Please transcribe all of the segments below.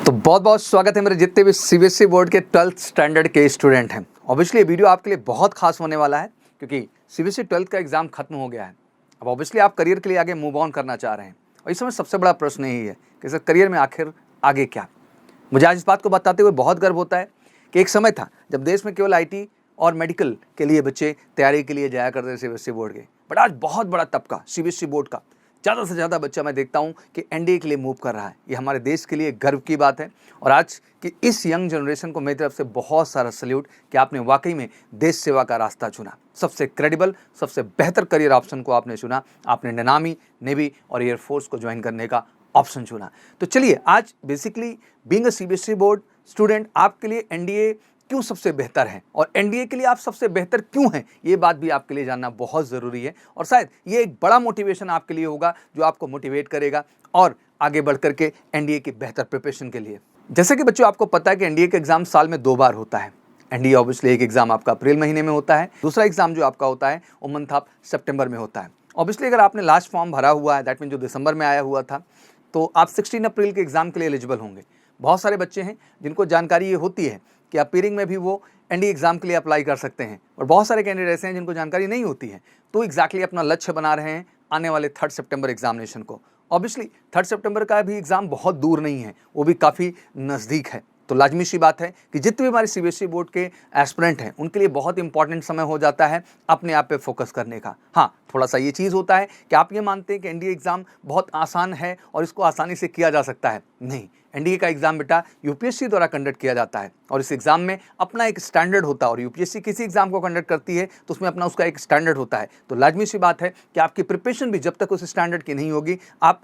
तो बहुत बहुत स्वागत है मेरे जितने भी सीबीएसई बोर्ड के 12th स्टैंडर्ड के स्टूडेंट हैं। ऑब्वियसली ये वीडियो आपके लिए बहुत खास होने वाला है क्योंकि सीबीएसई 12th का एग्जाम खत्म हो गया है। अब ऑब्वियसली आप करियर के लिए आगे मूव ऑन करना चाह रहे हैं और इस समय सबसे बड़ा प्रश्न यही है कि सर करियर में आखिर आगे क्या। मुझे आज इस बात को बताते हुए बहुत गर्व होता है कि एक समय था जब देश में केवल IT और मेडिकल के लिए बच्चे तैयारी के लिए जाया करते थे सीबीएसई बोर्ड के, बट आज बहुत बड़ा तबका सीबीएसई बोर्ड का ज़्यादा से ज़्यादा बच्चा मैं देखता हूँ कि एनडीए के लिए मूव कर रहा है। ये हमारे देश के लिए गर्व की बात है और आज की इस यंग जनरेशन को मेरी तरफ से बहुत सारा सल्यूट कि आपने वाकई में देश सेवा का रास्ता चुना। सबसे क्रेडिबल, सबसे बेहतर करियर ऑप्शन को आपने चुना। आपने नामी, नेवी और एयरफोर्स को ज्वाइन करने का ऑप्शन चुना। तो चलिए आज basically being a CBSE board student आपके लिए एनडीए क्यों सबसे बेहतर है और एनडीए के लिए आप सबसे बेहतर क्यों हैं, ये बात भी आपके लिए जानना बहुत ज़रूरी है। और शायद ये एक बड़ा मोटिवेशन आपके लिए होगा जो आपको मोटिवेट करेगा और आगे बढ़ करके एनडीए की बेहतर प्रिपरेशन के लिए। जैसे कि बच्चों आपको पता है कि एनडीए का एग्जाम साल में 2 बार होता है। एनडीए ऑब्वियसली एक एग्जाम आपका अप्रैल महीने में होता है, दूसरा एग्जाम जो आपका होता है वो मंथ ऑफ सितंबर में होता है। ऑब्वियसली अगर आपने लास्ट फॉर्म भरा हुआ है, दैट मीन जो दिसंबर में आया हुआ था, तो आप 16 अप्रैल के एग्जाम के लिए एलिजिबल होंगे। बहुत सारे बच्चे हैं जिनको जानकारी ये होती है कि अपीयरिंग में भी वो एनडीए एग्जाम के लिए अप्लाई कर सकते हैं और बहुत सारे कैंडिडेट ऐसे हैं जिनको जानकारी नहीं होती है, तो एग्जैक्टली अपना लक्ष्य बना रहे हैं आने वाले 3 सितंबर एग्जामिनेशन को। ऑब्वियसली 3 सितंबर का भी एग्जाम बहुत दूर नहीं है, वो भी काफ़ी नज़दीक है। तो लाजमी सी बात है कि जितने भी हमारे सीबीएसई बोर्ड के एस्पिरेंट हैं उनके लिए बहुत इंपॉर्टेंट समय हो जाता है अपने आप पे फोकस करने का। हाँ, थोड़ा सा ये चीज़ होता है कि आप ये मानते हैं कि एनडीए एग्ज़ाम बहुत आसान है और इसको आसानी से किया जा सकता है। नहीं, एनडीए का एग्ज़ाम बेटा यूपीएससी द्वारा कंडक्ट किया जाता है और इस एग्ज़ाम में अपना एक स्टैंडर्ड होता है और यूपीएससी किसी एग्ज़ाम को कंडक्ट करती है तो उसमें अपना उसका एक स्टैंडर्ड होता है। तो लाजमी सी बात है कि आपकी प्रिपरेशन भी जब तक उस स्टैंडर्ड की नहीं होगी आप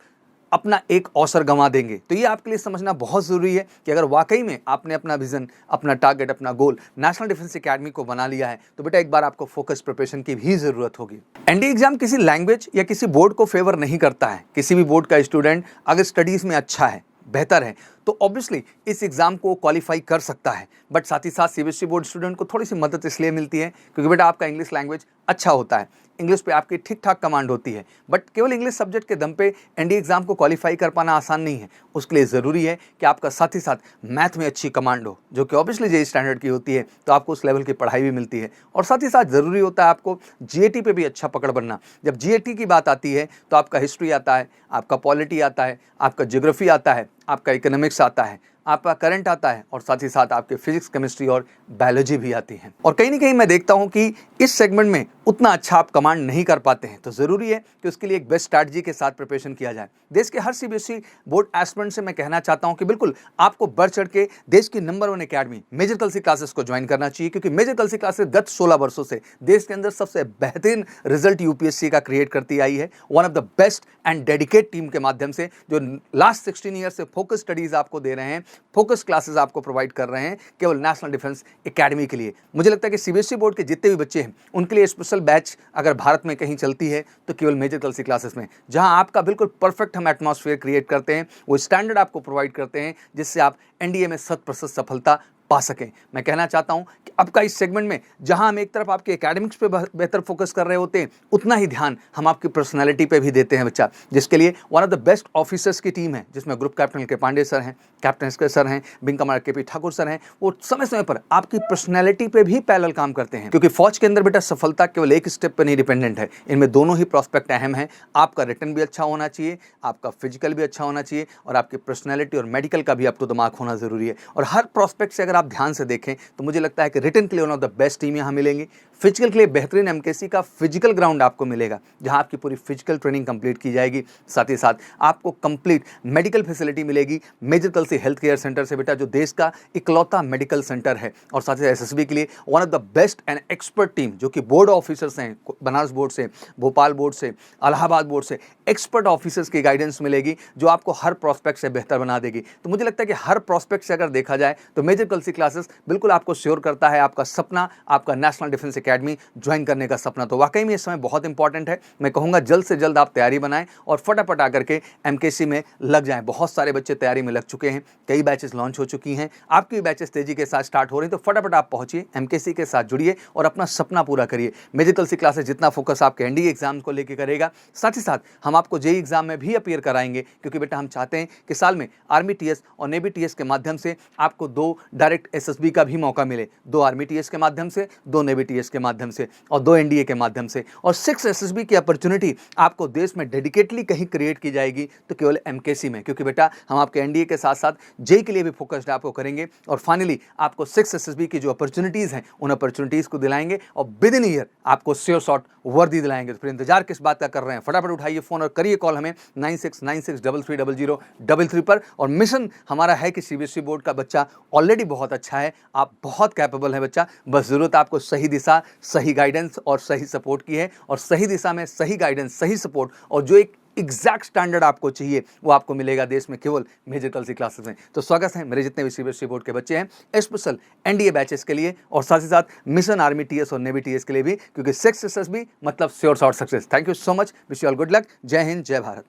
अपना एक अवसर गंवा देंगे। तो ये आपके लिए समझना बहुत ज़रूरी है कि अगर वाकई में आपने अपना विज़न, अपना टारगेट, अपना गोल नेशनल डिफेंस एकेडमी को बना लिया है तो बेटा एक बार आपको फोकस प्रिपरेशन की भी ज़रूरत होगी। एनडीए एग्जाम किसी लैंग्वेज या किसी बोर्ड को फेवर नहीं करता है। किसी भी बोर्ड का स्टूडेंट अगर स्टडीज़ में अच्छा है, बेहतर है, तो ऑब्वियसली इस एग्ज़ाम को क्वालिफाई कर सकता है। बट साथ ही साथ सीबीएसई बोर्ड स्टूडेंट को थोड़ी सी मदद इसलिए मिलती है क्योंकि बेटा आपका इंग्लिश लैंग्वेज अच्छा होता है, इंग्लिश पे आपकी ठीक ठाक कमांड होती है। बट केवल इंग्लिश सब्जेक्ट के दम पे एनडीए एग्ज़ाम को क्वालिफाई कर पाना आसान नहीं है। उसके लिए ज़रूरी है कि आपका साथ ही साथ मैथ में अच्छी कमांड हो, जो कि ऑब्वियसली जेईई स्टैंडर्ड की होती है, तो आपको उस लेवल की पढ़ाई भी मिलती है। और साथ ही साथ ज़रूरी होता है आपको जीएटी पे भी अच्छा पकड़ बनना। जब जीएटी की बात आती है तो आपका हिस्ट्री आता है, आपका पॉलिटी आता है, आपका ज्योग्राफी आता है, आपका इकोनॉमिक्स आता है, आपका करंट आता है और साथ ही साथ आपके फिजिक्स, केमिस्ट्री और बायोलॉजी भी आती है। और कहीं ना कहीं मैं देखता हूं कि इस सेगमेंट में उतना अच्छा आप कमांड नहीं कर पाते हैं, तो ज़रूरी है कि उसके लिए एक बेस्ट स्ट्रैटेजी के साथ प्रिपरेशन किया जाए। देश के हर सीबीएसई बोर्ड एस्पिरेंट से मैं कहना चाहता हूं कि बिल्कुल आपको बढ़ चढ़ के देश की नंबर 1 एकेडमी मेजर कलसी क्लासेस को ज्वाइन करना चाहिए, क्योंकि मेजर कलसी क्लासेस गत 16 वर्षों से देश के अंदर सबसे बेहतरीन रिजल्ट यूपीएससी का क्रिएट करती आई है। One of the best and dedicate team के माध्यम से जो लास्ट 16 ईयर से फोकस स्टडीज आपको दे रहे हैं, फोकस क्लासेस आपको प्रोवाइड कर रहे हैं केवल नेशनल डिफेंस एकेडमी के लिए। मुझे लगता है कि सीबीएसई बोर्ड के जितने भी बच्चे हैं उनके लिए स्पेशल बैच अगर भारत में कहीं चलती है तो केवल मेजर कलसी क्लासेस में, जहां आपका बिल्कुल परफेक्ट हम एटमॉस्फेयर क्रिएट करते हैं, वो स्टैंडर्ड आपको प्रोवाइड करते हैं जिससे आप एनडीए में 100% सफलता पा सकें। मैं कहना चाहता हूं कि अब का इस सेगमेंट में जहां हम एक तरफ आपके एकेडमिक्स पे बेहतर फोकस कर रहे होते हैं, उतना ही ध्यान हम आपकी पर्सनालिटी पे भी देते हैं बच्चा, जिसके लिए one of the best officers की टीम है जिसमें ग्रुप कैप्टन के पांडे सर हैं, कैप्टन एस के सर हैं, विंग कमांडर के पी ठाकुर सर हैं। वो समय समय पर आपकी पर्सनैलिटी पे भी पैरेलल काम करते हैं, क्योंकि फौज के अंदर बेटा सफलता केवल एक स्टेप पर नहीं डिपेंडेंट है, इनमें दोनों ही प्रोस्पेक्ट अहम है। आपका रिटर्न भी अच्छा होना चाहिए, आपका फिजिकल भी अच्छा होना चाहिए और आपकी पर्सनैलिटी और मेडिकल का भी अप टू द मार्क होना जरूरी है। और हर प्रोस्पेक्ट से अगर आप ध्यान से देखें तो मुझे लगता है कि रिटर्न के लिए one of the best team यहां मिलेंगी, फिजिकल के लिए बेहतरीन एमकेसी का फिजिकल ग्राउंड आपको मिलेगा जहां आपकी पूरी फिजिकल ट्रेनिंग कंप्लीट की जाएगी। साथ ही साथ आपको कंप्लीट मेडिकल फैसिलिटी मिलेगी मेजर कलसी हेल्थ केयर सेंटर से बेटा, जो देश का इकलौता मेडिकल सेंटर है। और साथ ही एसएसबी के लिए one of the best and expert team, जो कि बोर्ड ऑफिसर्स हैं, बनारस बोर्ड से, भोपाल बोर्ड से, इलाहाबाद बोर्ड से एक्सपर्ट ऑफिसर्स की गाइडेंस मिलेगी जो आपको हर प्रोस्पेक्ट से बेहतर बना देगी। तो मुझे लगता है कि हर प्रोस्पेक्ट से अगर देखा जाए तो मेजर कलसी मेडिकल सी क्लासेस बिल्कुल आपको श्योर करता है आपका सपना, आपका नेशनल डिफेंस एकेडमी ज्वाइन करने का सपना। तो वाकई में इस समय बहुत इंपॉर्टेंट है। मैं कहूँगा जल्द से जल्द आप तैयारी बनाएं और फटाफट आकर के एमकेसी में लग जाएं। बहुत सारे बच्चे तैयारी में लग चुके हैं, कई बैचेस लॉन्च हो चुकी हैं, आपकी भी बैचेस तेजी के साथ स्टार्ट हो रही हैं। तो फटाफट आप पहुंचिए, एमकेसी के साथ जुड़िए और अपना सपना पूरा करिए। मेडिकल सी क्लासेस जितना फोकस आपके एनडीए एग्जाम को लेकर करेगा, साथ ही साथ हम आपको जेईई एग्जाम में भी अपीयर कराएंगे, क्योंकि बेटा हम चाहते हैं कि साल में आर्मी टीएस और नेवी टीएस के माध्यम से आपको 2 डायरेक्ट एसएसबी का भी मौका मिले, 2 आर्मी टीएस के माध्यम से, 2 नेवी टीएस के माध्यम से और 2 एनडीए के माध्यम से, और 6 एसएसबी की अपॉर्चुनिटी आपको देश में डेडिकेटली कहीं क्रिएट की जाएगी तो केवल एमकेसी में, क्योंकि बेटा हम आपके एनडीए के साथ साथ जेईई के लिए भी फोकस्ड आपको करेंगे और फाइनली आपको 6 एसएसबी की जो अपॉर्चुनिटीज हैं उन अपॉर्चुनिटीज को दिलाएंगे और विद इन ईयर आपको श्योर शॉट वर्दी दिलाएंगे। तो फिर इंतजार किस बात का कर रहे हैं, फटाफट उठाइए फोन और करिए कॉल हमें 9696330033 पर। और मिशन हमारा है कि सीबीएसई बोर्ड का बच्चा ऑलरेडी बहुत अच्छा है, आप बहुत कैपेबल है बच्चा, बस जरूरत आपको सही दिशा, सही गाइडेंस और सही सपोर्ट की है। और सही दिशा में सही गाइडेंस, सही सपोर्ट और जो एक एग्जैक्ट स्टैंडर्ड आपको चाहिए वो आपको मिलेगा देश में केवल मेडिकल सी क्लासेस में। तो स्वागत है मेरे जितने भी सीबीएसई बोर्ड के बच्चे हैं स्पेशल एनडीए बैचेस के लिए और साथ ही साथ मिशन आर्मी टीएस और नेवी टीएस के लिए भी, क्योंकि 6 एसएसबी मतलब sure shot success. Thank you so much, wish you all good luck. जय हिंद, जय भारत।